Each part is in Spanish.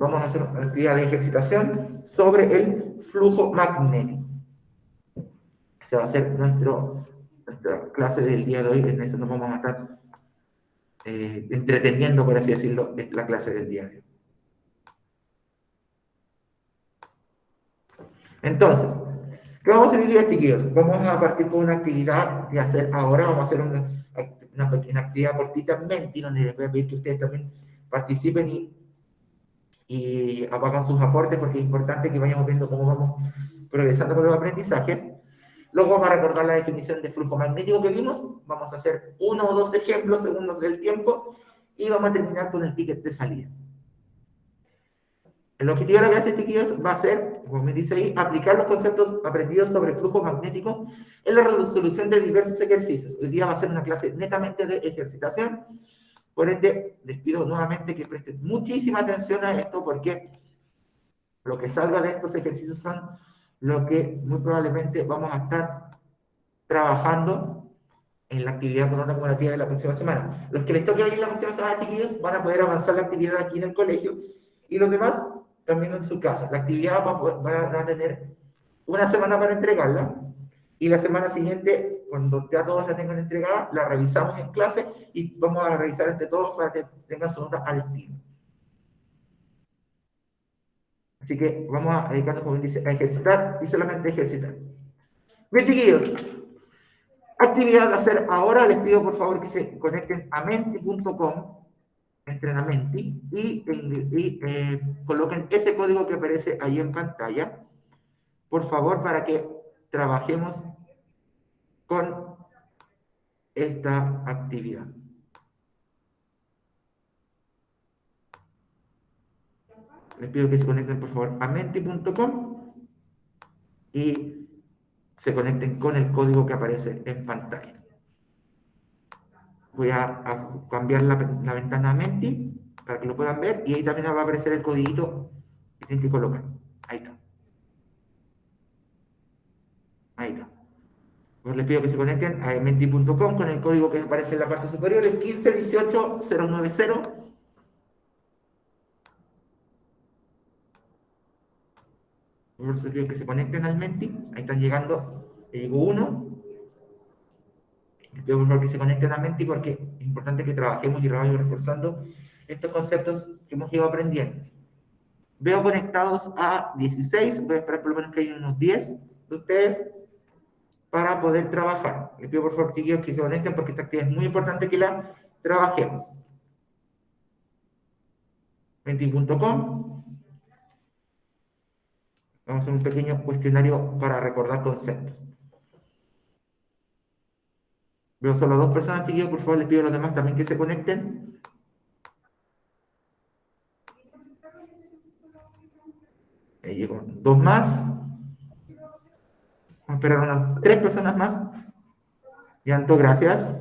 vamos a hacer una actividad de ejercitación sobre el flujo magnético. Se va a hacer nuestra clase del día de hoy, en eso nos vamos a estar entreteniendo, por así decirlo, la clase del día de hoy. Entonces, ¿qué vamos a hacer hoy día, chiquillos? Vamos a partir con una actividad de hacer ahora, vamos a hacer una pequeña actividad cortita en Menti, donde les voy a pedir que ustedes también participen y hagan sus aportes, porque es importante que vayamos viendo cómo vamos progresando con los aprendizajes. Luego vamos a recordar la definición de flujo magnético que vimos, vamos a hacer 1 o 2 ejemplos según nos dé el tiempo, y vamos a terminar con el ticket de salida. El objetivo de la clase, chiquillos, va a ser, como me dice ahí, aplicar los conceptos aprendidos sobre el flujo magnético en la resolución de diversos ejercicios. Hoy día va a ser una clase netamente de ejercitación, por ende, les pido nuevamente que presten muchísima atención a esto, porque lo que salga de estos ejercicios son lo que muy probablemente vamos a estar trabajando en la actividad cronológica de la próxima semana. Los que les toque venir la próxima semana, chiquillos, van a poder avanzar la actividad aquí en el colegio, y los demás también en su casa. La actividad van a tener una semana para entregarla, y la semana siguiente, cuando ya todos la tengan entregada, la revisamos en clase y vamos a revisar entre todos para que tengan su nota al tiro. Así que vamos a dedicarnos, como dice, a ejercitar y solamente ejercitar. Bien, chiquillos, actividad a hacer ahora. Les pido por favor que se conecten a menti.com, entren a Menti y coloquen ese código que aparece ahí en pantalla, por favor, para que trabajemos con esta actividad. Les pido que se conecten por favor a menti.com y se conecten con el código que aparece en pantalla. Voy a cambiar la ventana a Menti para que lo puedan ver, y ahí también va a aparecer el codiguito que tienen que colocar. Ahí está. Ahí está. Pues les pido que se conecten a menti.com con el código que aparece en la parte superior, el 1518090. Por eso les pido que se conecten al Menti. Ahí están llegando. Llegó uno. Les pido por favor que se conecten a Menti, porque es importante que trabajemos y vayamos reforzando estos conceptos que hemos ido aprendiendo. Veo conectados a 16. Voy a esperar por lo menos que haya unos 10 de ustedes para poder trabajar. Les pido por favor, chiquillos, que se conecten, porque esta actividad es muy importante que la trabajemos. Menti.com. Vamos a hacer un pequeño cuestionario para recordar conceptos. Veo solo 2 personas, chiquillos. Por favor, les pido a los demás también que se conecten. Ahí llegó 2 más. Vamos a esperar unas 3 personas más. Llanto, gracias.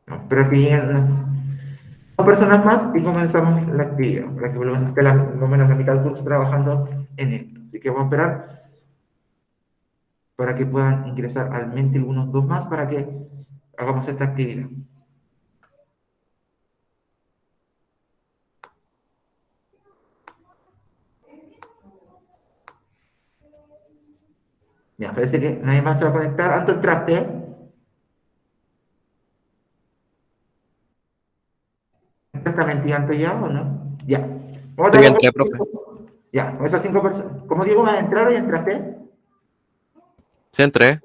No, espero que lleguen unas 2 personas más y comenzamos la actividad, para que por lo menos esté más o menos la mitad del curso trabajando en esto. Así que vamos a esperar para que puedan ingresar al Menti algunos 2 más para que hagamos esta actividad. Ya, parece que nadie más se va a conectar. Anto, ¿entraste? ¿Entraste a Menti, Anto, ya o no? Ya. Vamos a Sí, trabajar con entré, profe. ya, con esas 5 personas. Como digo, van a entrar y entraste. Sí, entré.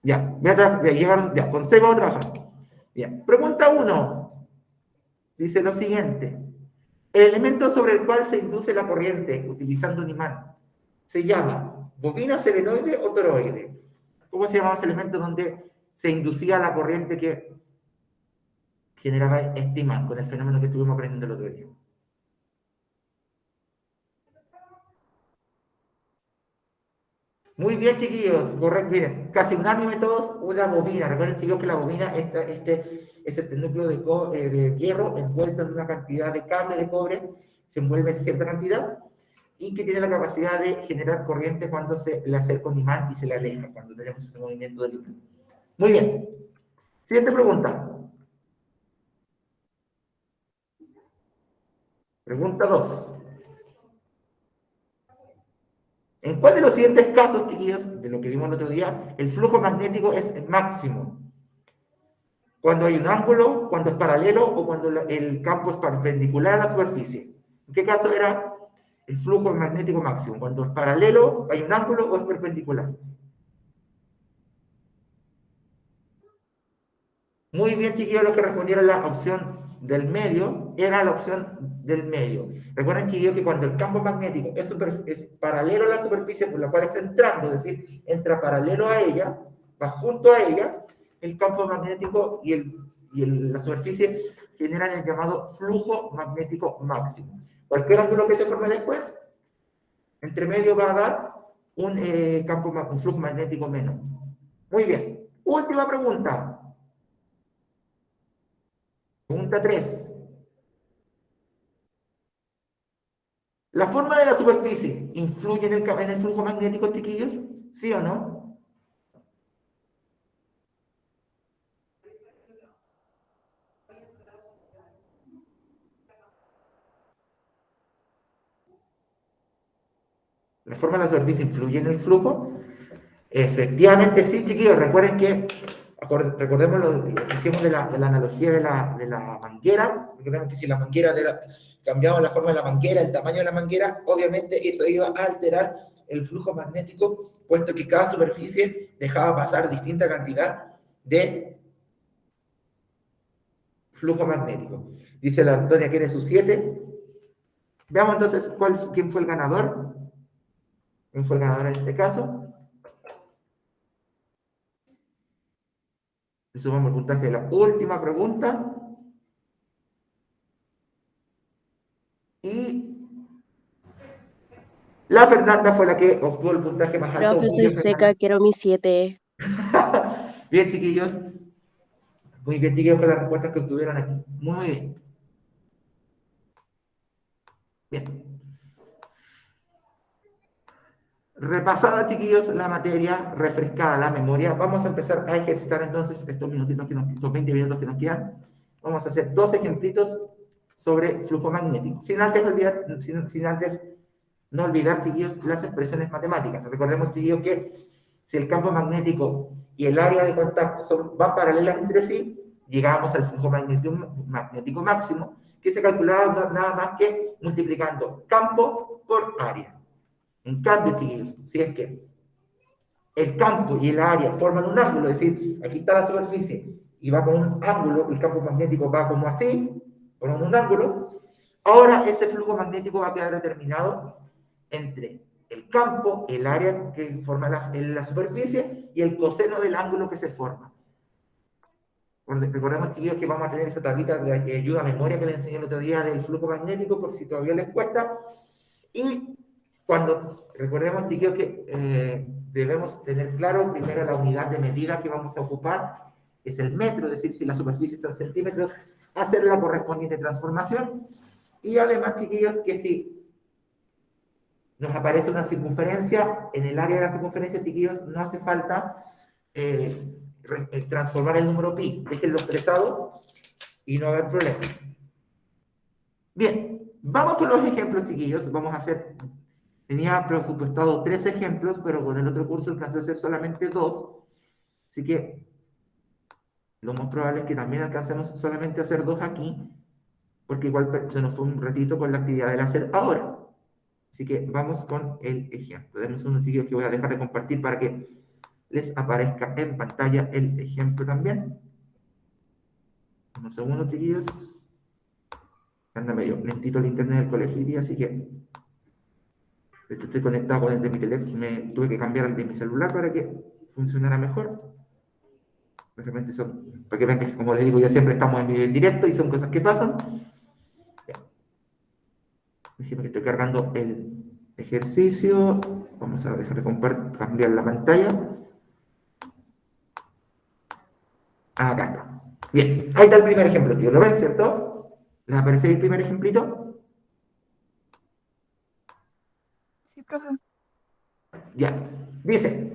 Ya, ya llegaron, ya, con 6 vamos a trabajar. Bien, pregunta 1. Dice lo siguiente. El elemento sobre el cual se induce la corriente utilizando un imán se llama bobina, selenoide o toroide. ¿Cómo se llamaba ese elemento donde se inducía la corriente que generaba este imán, con el fenómeno que estuvimos aprendiendo el otro día? Muy bien, chiquillos. Correcto. Miren, casi unánime todos, una bobina. Recuerden, chiquillos, que la bobina es este núcleo de hierro envuelto en una cantidad de cable de cobre, se envuelve en cierta cantidad, y que tiene la capacidad de generar corriente cuando se le acerca un imán y se le aleja, cuando tenemos ese movimiento del imán. Muy bien. Siguiente pregunta. Pregunta 2. ¿En cuál de los siguientes casos, chiquillos, de lo que vimos el otro día, el flujo magnético es máximo? Cuando hay un ángulo, cuando es paralelo o cuando el campo es perpendicular a la superficie. ¿En qué caso era el flujo magnético máximo? Cuando es paralelo, hay un ángulo o es perpendicular. Muy bien, chiquillos, los que respondieron la opción del medio, era la opción del medio. Recuerden, chiquillos, que cuando el campo magnético es paralelo a la superficie por la cual está entrando, es decir, entra paralelo a ella, va junto a ella, el campo magnético la superficie generan el llamado flujo magnético máximo. Cualquier ángulo que se forme después, entre medio va a dar un flujo magnético menor. Muy bien. Última pregunta. Pregunta 3. ¿La forma de la superficie influye en el flujo magnético, chiquillos? ¿Sí o no? ¿La forma de la superficie influye en el flujo? Efectivamente sí, chiquillos. Recuerden que, recordemos lo que hicimos de la analogía de la manguera. Recordemos que si la manguera cambiamos la forma de la manguera, el tamaño de la manguera, obviamente eso iba a alterar el flujo magnético, puesto que cada superficie dejaba pasar distinta cantidad de flujo magnético. Dice la Antonia que eres su 7. Veamos entonces quién fue el ganador. ¿Quién fue el ganador en este caso? Le sumamos el puntaje de la última pregunta. Y la Fernanda fue la que obtuvo el puntaje más alto. Profe, soy seca, quiero mi 7. Bien, chiquillos. Muy bien, chiquillos, con las respuestas que obtuvieron aquí. Muy bien. Bien. Repasada, chiquillos, la materia, refrescada la memoria, vamos a empezar a ejercitar entonces estos 20 minutos que nos quedan. Vamos a hacer 2 ejemplitos sobre flujo magnético. Sin antes no olvidar, chiquillos, las expresiones matemáticas. Recordemos, chiquillos, que si el campo magnético y el área de contacto van paralelas entre sí, llegamos al flujo magnético máximo, que se calculaba nada más que multiplicando campo por área. En cambio, chiquillos, si es que el campo y el área forman un ángulo, es decir, aquí está la superficie y va con un ángulo, el campo magnético va como así, con un ángulo, ahora ese flujo magnético va a quedar determinado entre el campo, el área que forma la superficie y el coseno del ángulo que se forma. Recordemos, chiquillos, que vamos a tener esa tablita de ayuda a memoria que les enseñé el otro día del flujo magnético, por si todavía les cuesta. Y recordemos, chiquillos, que debemos tener claro primero la unidad de medida que vamos a ocupar, es el metro, es decir, si la superficie está en centímetros, hacer la correspondiente transformación. Y además, chiquillos, que si nos aparece una circunferencia, en el área de la circunferencia, chiquillos, no hace falta transformar el número pi, déjenlo expresado y no va a haber problema. Bien, vamos con los ejemplos, chiquillos. Vamos a hacer, tenía presupuestado 3 ejemplos, pero con el otro curso alcancé a hacer solamente 2, así que lo más probable es que también alcancemos solamente a hacer 2 aquí, porque igual se nos fue un ratito con la actividad del hacer ahora. Así que vamos con el ejemplo. Denme un segundo, chiquillos, que voy a dejar de compartir para que les aparezca en pantalla el ejemplo también. Un segundo, chiquillos. Anda medio lentito el internet del colegio hoy día, así que estoy conectado con el de mi teléfono. Me tuve que cambiar el de mi celular para que funcionara mejor. Realmente son, para que vean que, como les digo, ya siempre estamos en video en directo y son cosas que pasan. Déjenme que estoy cargando el ejercicio. Vamos a dejar de cambiar la pantalla. Acá está. Bien, ahí está el primer ejemplo, tío. ¿Lo ven, cierto? ¿Les aparece ahí el primer ejemplito? Sí, profe. Ya. Dice,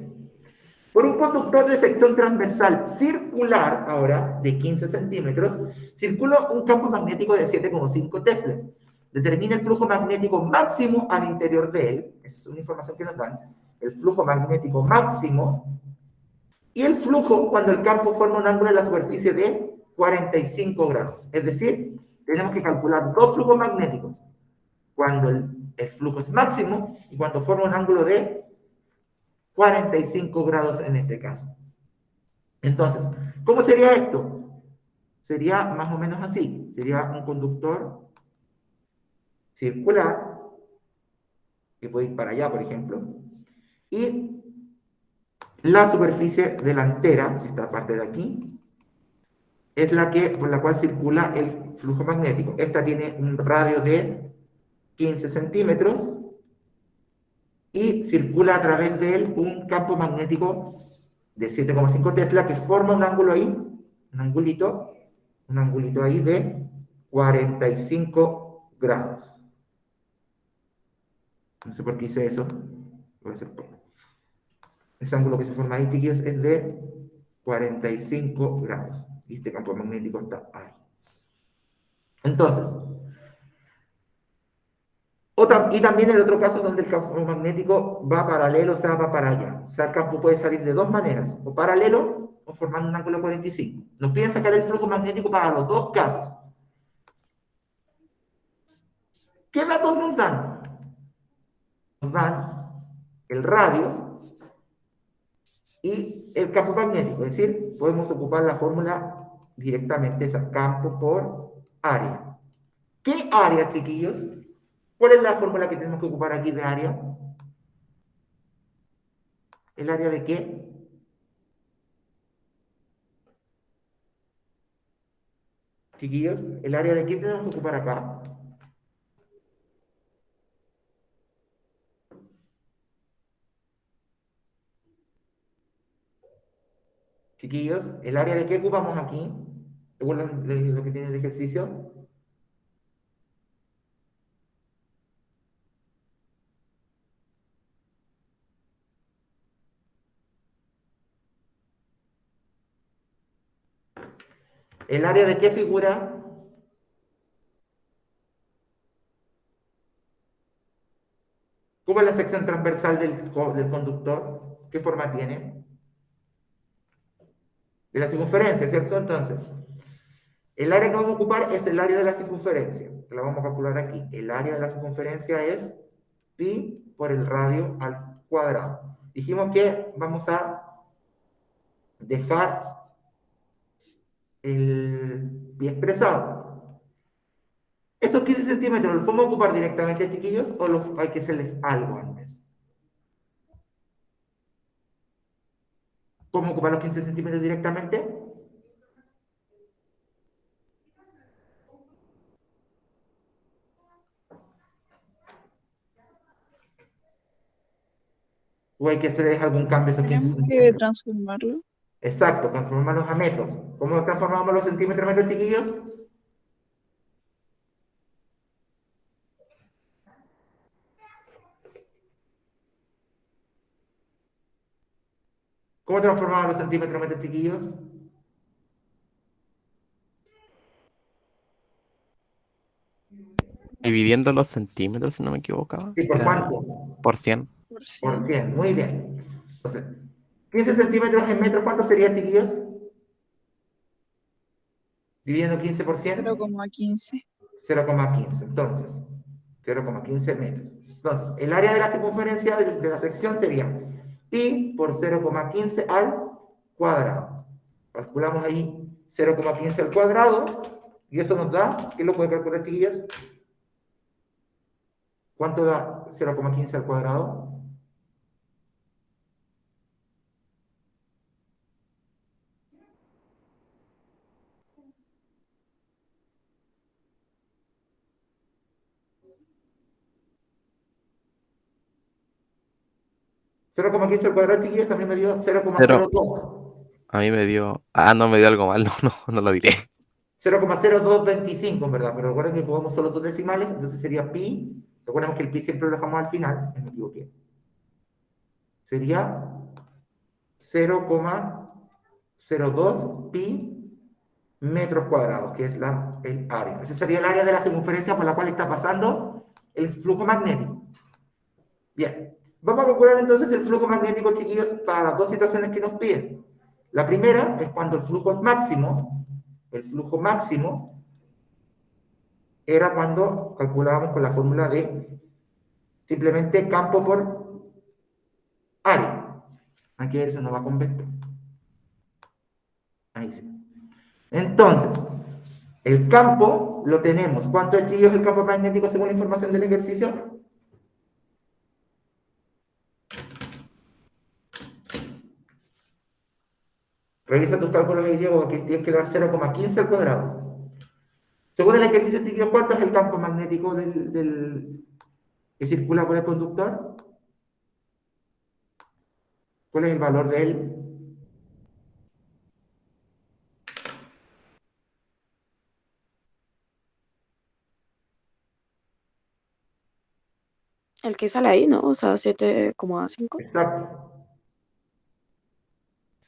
por un conductor de sección transversal circular, ahora, de 15 centímetros, circula un campo magnético de 7,5 Tesla. Determina el flujo magnético máximo al interior de él. Esa es una información que nos dan. El flujo magnético máximo. Y el flujo cuando el campo forma un ángulo en la superficie de 45 grados. Es decir, tenemos que calcular dos flujos magnéticos. Cuando el flujo es máximo y cuando forma un ángulo de 45 grados en este caso. Entonces, ¿cómo sería esto? Sería más o menos así. Sería un conductor circular, que puede ir para allá, por ejemplo, y la superficie delantera, esta parte de aquí, es la que, por la cual circula el flujo magnético. Esta tiene un radio de 15 centímetros y circula a través de él un campo magnético de 7,5 Tesla que forma un ángulo ahí, un angulito ahí de 45 grados. No sé por qué hice eso. Voy a hacer ese ángulo que se forma ahí, chiquillos, es de 45 grados. Y este campo magnético está ahí. Entonces, y también el otro caso donde el campo magnético va paralelo, o sea, va para allá. O sea, el campo puede salir de dos maneras, o paralelo o formando un ángulo 45. Nos piden sacar el flujo magnético para los dos casos. ¿Qué datos nos dan? Nos dan el radio y el campo magnético. Es decir, podemos ocupar la fórmula directamente, es campo por área. ¿Qué área, chiquillos? ¿Cuál es la fórmula que tenemos que ocupar aquí de área? ¿El área de qué? Chiquillos, ¿el área de qué tenemos que ocupar acá? Chiquillos, ¿el área de qué ocupamos aquí? Según lo que tiene el ejercicio. ¿El área de qué figura? ¿Cómo es la sección transversal del conductor? ¿Qué forma tiene? De la circunferencia, ¿cierto? Entonces, el área que vamos a ocupar es el área de la circunferencia, que la vamos a calcular aquí. El área de la circunferencia es pi por el radio al cuadrado. Dijimos que vamos a dejar el pi expresado. ¿Esos 15 centímetros los podemos ocupar directamente, chiquillos, o hay que hacerles algo antes? ¿Cómo ocupar los 15 centímetros directamente? ¿O hay que hacerles algún cambio a esos 15 Tenemos que centímetros? transformarlo. Exacto, transformarlos a metros. ¿Cómo transformamos los centímetros a metros, chiquillos? ¿Cómo transformamos los centímetros a metros, chiquillos? Dividiendo los centímetros, si no me equivocaba. ¿Y por Era cuánto? por 100. Por Por 100. 100, muy bien. Entonces, 15 centímetros en metros, ¿cuánto sería, chiquillos? Dividiendo 15 por 100, 0,15. 0,15. Entonces, 0,15 metros. Entonces, el área de la circunferencia de la sección sería pi por 0,15 al cuadrado. Calculamos ahí 0,15 al cuadrado y eso nos da, ¿qué lo puede calcular, chiquillos? ¿Cuánto da 0,15 al cuadrado? 0,15 al cuadrado, chiquillos, a mí me dio 0,02. A mí me dio. Ah, no, me dio algo mal, no lo diré. 0,0225, en verdad, pero recuerden que podemos solo dos decimales, entonces sería pi. Recuerden que el pi siempre lo dejamos al final, me equivoqué. Sería 0,02 pi metros cuadrados, que es el área. Ese sería el área de la circunferencia por la cual está pasando el flujo magnético. Bien, vamos a calcular entonces el flujo magnético, chiquillos, para las dos situaciones que nos piden. La primera es cuando el flujo es máximo. El flujo máximo era cuando calculábamos con la fórmula de simplemente campo por área. Aquí eso no va con vector. Ahí sí. Entonces, el campo lo tenemos. ¿Cuánto es, chiquillos, el campo magnético según la información del ejercicio? Revisa tus cálculos de Diego, que tienes que dar 0,15 al cuadrado. Según el ejercicio, chiquillos, ¿cuánto es el campo magnético que circula por el conductor? ¿Cuál es el valor de él? El que sale ahí, ¿no? O sea, 7,5. Exacto.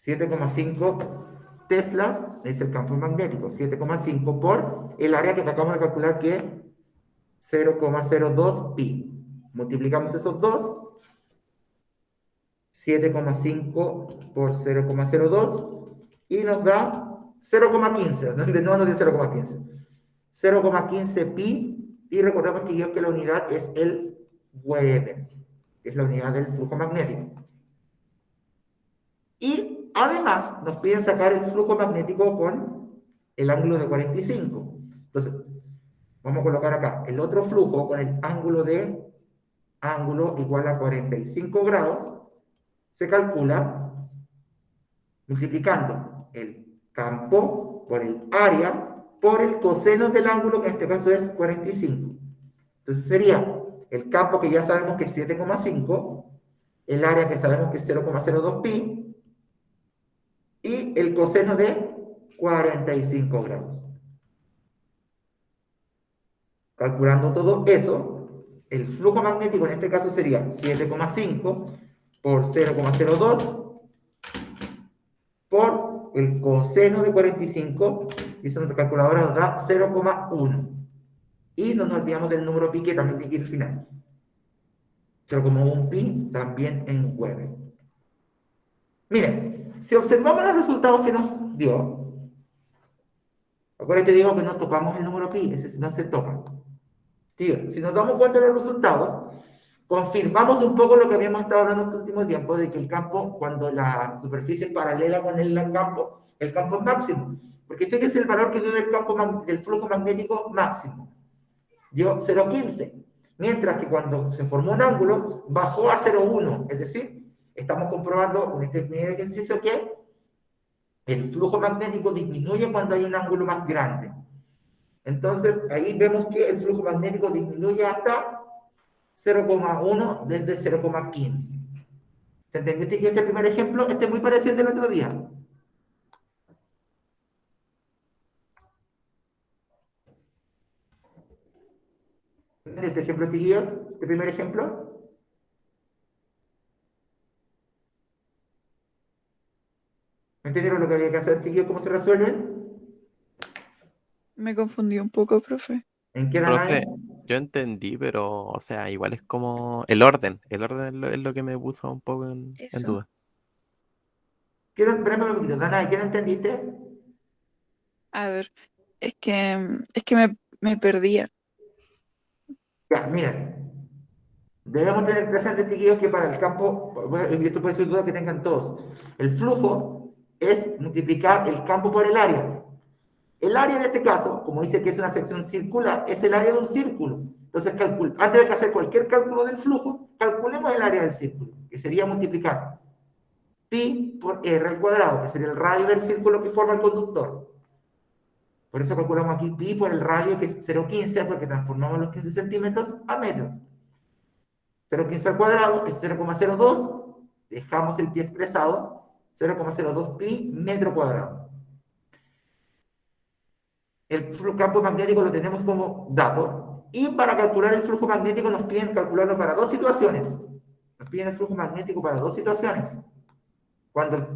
7,5 Tesla es el campo magnético. 7,5 por el área que acabamos de calcular, que es 0,02 pi. Multiplicamos esos dos. 7,5 por 0,02 y nos da 0,15. No nos da 0,15. 0,15 pi, y recordemos que la unidad es el Weber, que es la unidad del flujo magnético. Y además nos piden sacar el flujo magnético con el ángulo de 45. Entonces, vamos a colocar acá el otro flujo con el ángulo igual a 45 grados. Se calcula multiplicando el campo por el área por el coseno del ángulo, que en este caso es 45. Entonces sería el campo, que ya sabemos que es 7,5, el área, que sabemos que es 0,02 pi, y el coseno de 45 grados. Calculando todo eso, el flujo magnético en este caso sería 7,5 por 0,02 por el coseno de 45, y eso nuestra calculadora nos da 0,1. Y no nos olvidamos del número pi, que también tiene que ir al final. 0,1 pi también en Weber. Miren, si observamos los resultados que nos dio, acuérdense, digo que no tocamos el número pi, ese no se toca. Tío, si nos damos cuenta de los resultados, confirmamos un poco lo que habíamos estado hablando en este último tiempo, de que el campo, cuando la superficie es paralela con el campo es máximo. Porque fíjense el valor que dio del flujo magnético máximo. Dio 0,15. Mientras que cuando se formó un ángulo, bajó a 0,1. Es decir, estamos comprobando con este ejercicio que el flujo magnético disminuye cuando hay un ángulo más grande. Entonces, ahí vemos que el flujo magnético disminuye hasta 0,1 desde 0,15. ¿Se entendió que este primer ejemplo es muy parecido al del otro día? Este ejemplo, chiquillos, este primer ejemplo. ¿Entendieron lo que había que hacer, chiquillos? ¿Cómo se resuelven? Me confundí un poco, profe. ¿En qué dan Profe, ahí? yo entendí, pero, o sea, igual es como el orden. El orden es lo que me puso un poco en Eso. duda. Espérame un poquito, Dana, ¿qué no entendiste? A ver, es que me perdía. Ya, miren. Debemos tener presente, chiquillos, que para el campo, y esto puede ser duda que tengan todos, el flujo es multiplicar el campo por el área. El área en este caso, como dice que es una sección circular, es el área de un círculo. Entonces, antes de hacer cualquier cálculo del flujo, calculemos el área del círculo, que sería multiplicar pi por r al cuadrado, que sería el radio del círculo que forma el conductor. Por eso calculamos aquí pi por el radio, que es 0,15, porque transformamos los 15 centímetros a metros. 0,15 al cuadrado es 0,02 dejamos el pi expresado, 0,02 pi metro cuadrado. El campo magnético lo tenemos como dato, y para calcular el flujo magnético nos piden calcularlo para dos situaciones. Nos piden el flujo magnético para dos situaciones. Cuando el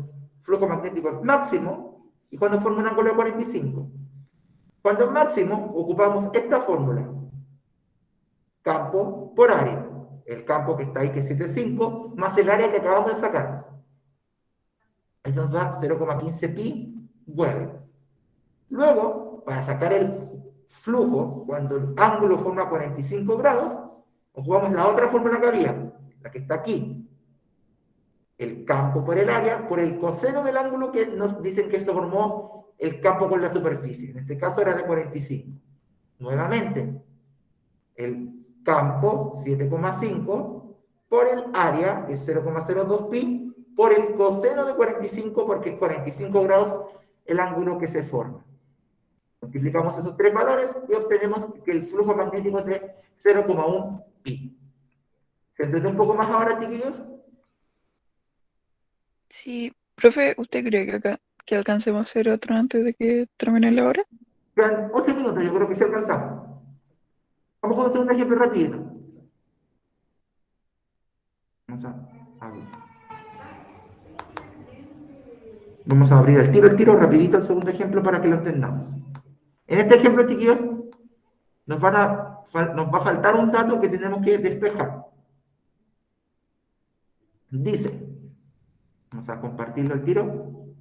flujo magnético es máximo y cuando forma un ángulo de 45. Cuando es máximo, ocupamos esta fórmula. Campo por área. El campo que está ahí, que es 7,5, más el área que acabamos de sacar. Eso nos da 0,15 pi Weber. Luego, para sacar el flujo, cuando el ángulo forma 45 grados, ocupamos la otra fórmula que había, la que está aquí. El campo por el área, por el coseno del ángulo que nos dicen que se formó el campo con la superficie. En este caso era de 45. Nuevamente, el campo 7,5 por el área, que es 0,02 pi, por el coseno de 45, porque es 45 grados el ángulo que se forma. Multiplicamos esos tres valores y obtenemos que el flujo magnético es de 0,1 pi. ¿Se entiende un poco más ahora, chiquillos? Sí, profe, ¿usted cree que alcancemos a hacer otro antes de que termine la hora? Quedan 8 minutos, yo creo que se alcanzamos. Vamos con un segundo ejemplo rapidito. Vamos a abrir el tiro rapidito el segundo ejemplo para que lo entendamos. En este ejemplo, chiquillos, nos va a faltar un dato que tenemos que despejar. Dice, vamos a compartirlo al tiro.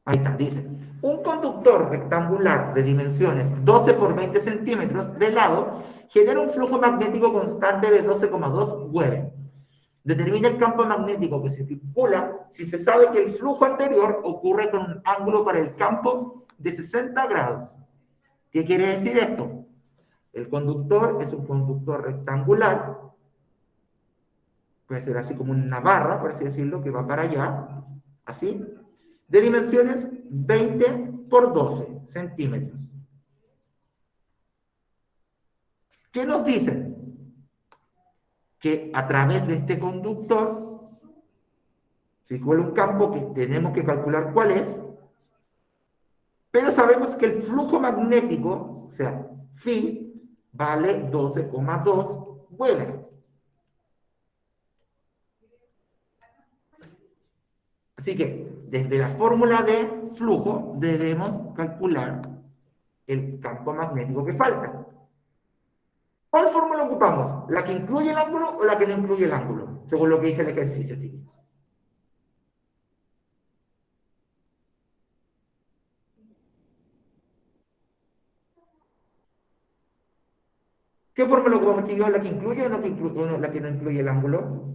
Ahí está, dice, un conductor rectangular de dimensiones 12 por 20 centímetros de lado genera un flujo magnético constante de 12,2 Weber. Determina el campo magnético que se circula si se sabe que el flujo anterior ocurre con un ángulo para el campo de 60 grados. ¿Qué quiere decir esto? El conductor es un conductor rectangular, puede ser así como una barra, por así decirlo, que va para allá, así, de dimensiones 20 por 12 centímetros. ¿Qué nos dicen? Que a través de este conductor circula un campo que tenemos que calcular cuál es, pero sabemos que el flujo magnético, o sea, phi, vale 12,2 Weber. Así que, desde la fórmula de flujo, debemos calcular el campo magnético que falta. ¿Cuál fórmula ocupamos? ¿La que incluye el ángulo o la que no incluye el ángulo? Según lo que dice el ejercicio, chicos. ¿Qué fórmula ocupamos, chicos? ¿La que incluye o la que no incluye el ángulo?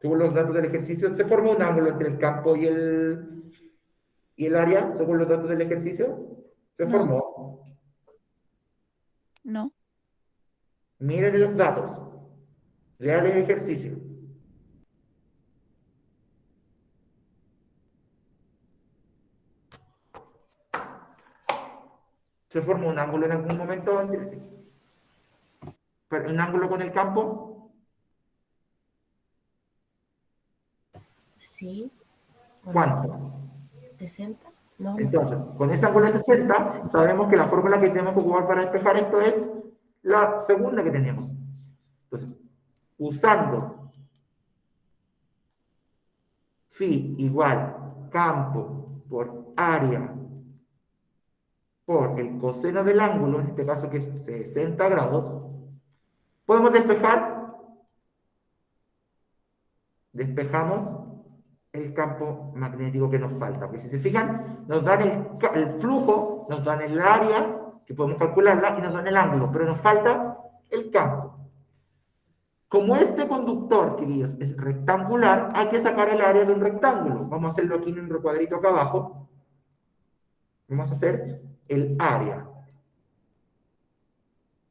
Según los datos del ejercicio, ¿se forma un ángulo entre el campo y el área? Según los datos del ejercicio, ¿se No. formó? No. Miren los datos. Lean el ejercicio. ¿Se formó un ángulo en algún momento? ¿Un ángulo con el campo? Sí. ¿Cuánto? 60. No, no. Entonces, con ese ángulo de 60, sabemos que la fórmula que tenemos que ocupar para despejar esto es la segunda que tenemos. Entonces, usando phi igual campo por área por el coseno del ángulo, en este caso que es 60 grados, podemos despejar. Despejamos el campo magnético que nos falta. Porque si se fijan, nos dan el flujo, nos dan el área, que podemos calcularla, y nos dan el ángulo, pero nos falta el campo. Como este conductor, queridos, es rectangular, hay que sacar el área de un rectángulo. Vamos a hacerlo aquí en un recuadrito acá abajo. Vamos a hacer el área.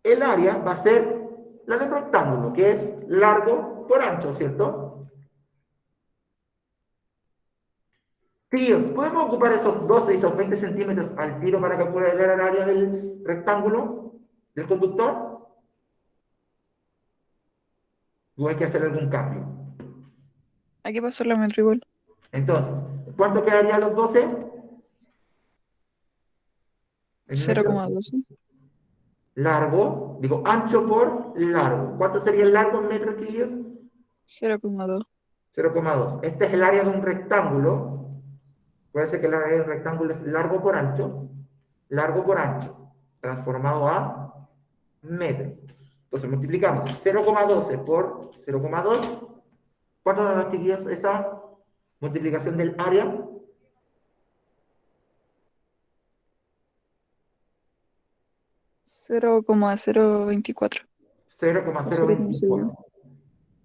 El área va a ser la del rectángulo, que es largo por ancho, ¿cierto? Tíos, ¿podemos ocupar esos 12 y esos 20 centímetros al tiro para calcular el área del rectángulo, del conductor? ¿O hay que hacer algún cambio? Hay que pasar la metro igual. Entonces, ¿cuánto quedaría los 12? En metro 0,12. largo, digo, ancho por largo. ¿Cuánto sería el largo en metros, tíos? 0,2. 0,2. Este es el área de un rectángulo. Puede ser que el área de un rectángulo es largo por ancho, transformado a metros. Entonces multiplicamos 0,12 por 0,2. ¿Cuánto da las chiquillas esa multiplicación del área? 0,024. 0,024.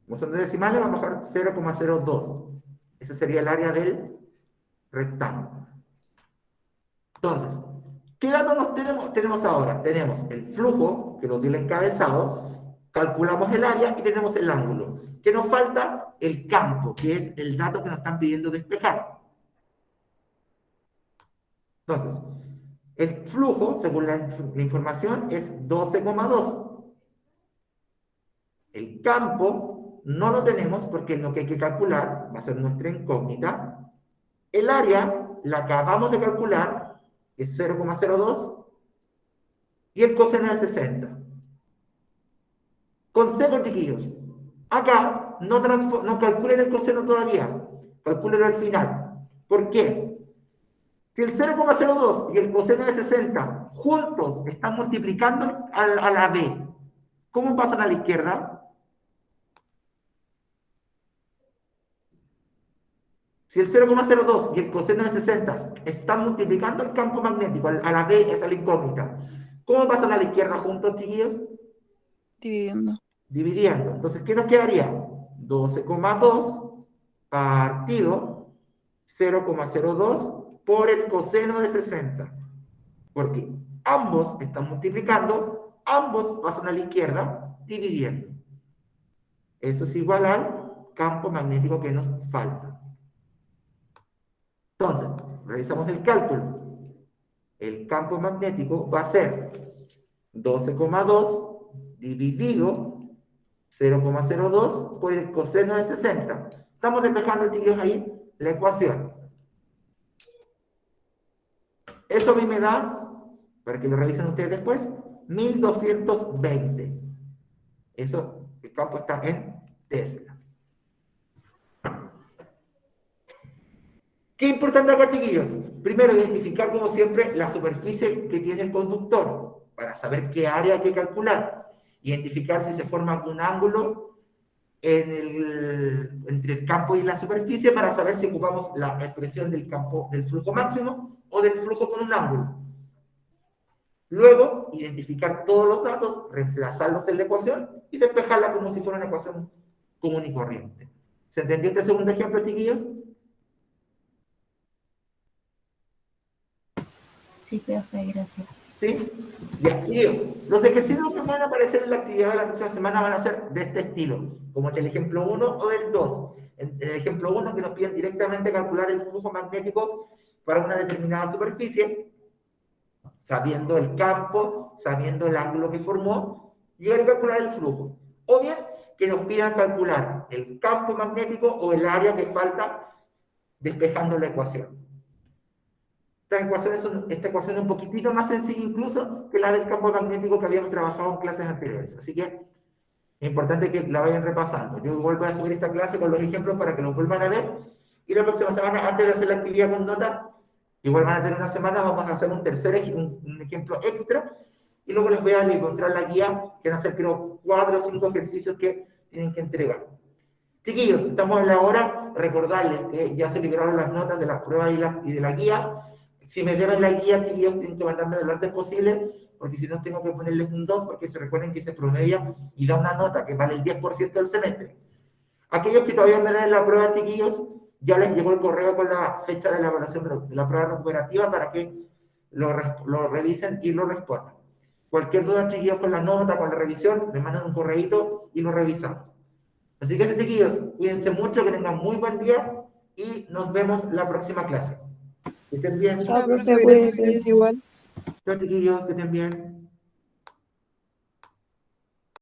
Como son de decimales, vamos a bajar 0,02. Ese sería el área del rectángulo. Entonces, ¿qué datos tenemos ahora? Tenemos el flujo, que nos dio el encabezado, calculamos el área y tenemos el ángulo. ¿Qué nos falta? El campo, que es el dato que nos están pidiendo despejar. Entonces, el flujo, según la información, es 12,2. El campo no lo tenemos porque lo que hay que calcular va a ser nuestra incógnita. El área la acabamos de calcular, es 0,02, y el coseno de 60. Consejo, chiquillos. Acá no calculen el coseno todavía, calculenlo al final. ¿Por qué? Si el 0,02 y el coseno de 60 juntos están multiplicando a la b, ¿cómo pasan a la izquierda? Si el 0,02 y el coseno de 60 están multiplicando el campo magnético a la b, esa es la incógnita, ¿cómo pasan a la izquierda juntos, chiquillos? Dividiendo. Dividiendo. Entonces, ¿qué nos quedaría? 12,2 partido 0,02 por el coseno de 60. Porque ambos están multiplicando, ambos pasan a la izquierda, dividiendo. Eso es igual al campo magnético que nos falta. Entonces, realizamos el cálculo. El campo magnético va a ser 12,2 dividido 0,02 por el coseno de 60. Estamos despejando, chicos, ahí la ecuación. Eso a mí me da, para que lo revisen ustedes después, 1220. Eso, el campo está en Tesla. ¿Qué importante acá, chiquillos? Primero, identificar, como siempre, la superficie que tiene el conductor, para saber qué área hay que calcular. Identificar si se forma algún ángulo entre el campo y la superficie, para saber si ocupamos la expresión del campo del flujo máximo o del flujo con un ángulo. Luego, identificar todos los datos, reemplazarlos en la ecuación y despejarla como si fuera una ecuación común y corriente. ¿Se entendió este segundo ejemplo, chiquillos? Sí, profe, gracias. ¿Sí? Ya, chiquillos, los ejercicios que van a aparecer en la actividad de la próxima semana van a ser de este estilo, como el del ejemplo 1 o del 2. En el ejemplo 1, que nos piden directamente calcular el flujo magnético para una determinada superficie, sabiendo el campo, sabiendo el ángulo que formó, llegar a calcular el flujo. O bien, que nos pidan calcular el campo magnético o el área que falta despejando la ecuación. Esta ecuación es un poquitito más sencilla incluso que la del campo magnético que habíamos trabajado en clases anteriores. Así que es importante que la vayan repasando. Yo igual voy a subir esta clase con los ejemplos para que los vuelvan a ver. Y la próxima semana, antes de hacer la actividad con nota, igual van a tener una semana, vamos a hacer un ejemplo extra. Y luego les voy a mostrar la guía, que van a ser creo 4 o 5 ejercicios que tienen que entregar. Chiquillos, estamos en la hora. Recordarles que ya se liberaron las notas de las pruebas y de la guía. Si me deben la guía, chiquillos, tienen que mandarme lo antes posible, porque si no tengo que ponerles un 2, porque se recuerden que se promedia y da una nota que vale el 10% del semestre. Aquellos que todavía me den la prueba, chiquillos, ya les llegó el correo con la fecha de la evaluación de la prueba recuperativa para que lo revisen y lo respondan. Cualquier duda, chiquillos, con la nota, con la revisión, me mandan un correíto y lo revisamos. Así que, chiquillos, cuídense mucho, que tengan muy buen día. y nos vemos la próxima clase. Que estén bien. Chao, profe, Gracias, cuídese. cuídese igual. Chao, chiquillos, que estén bien.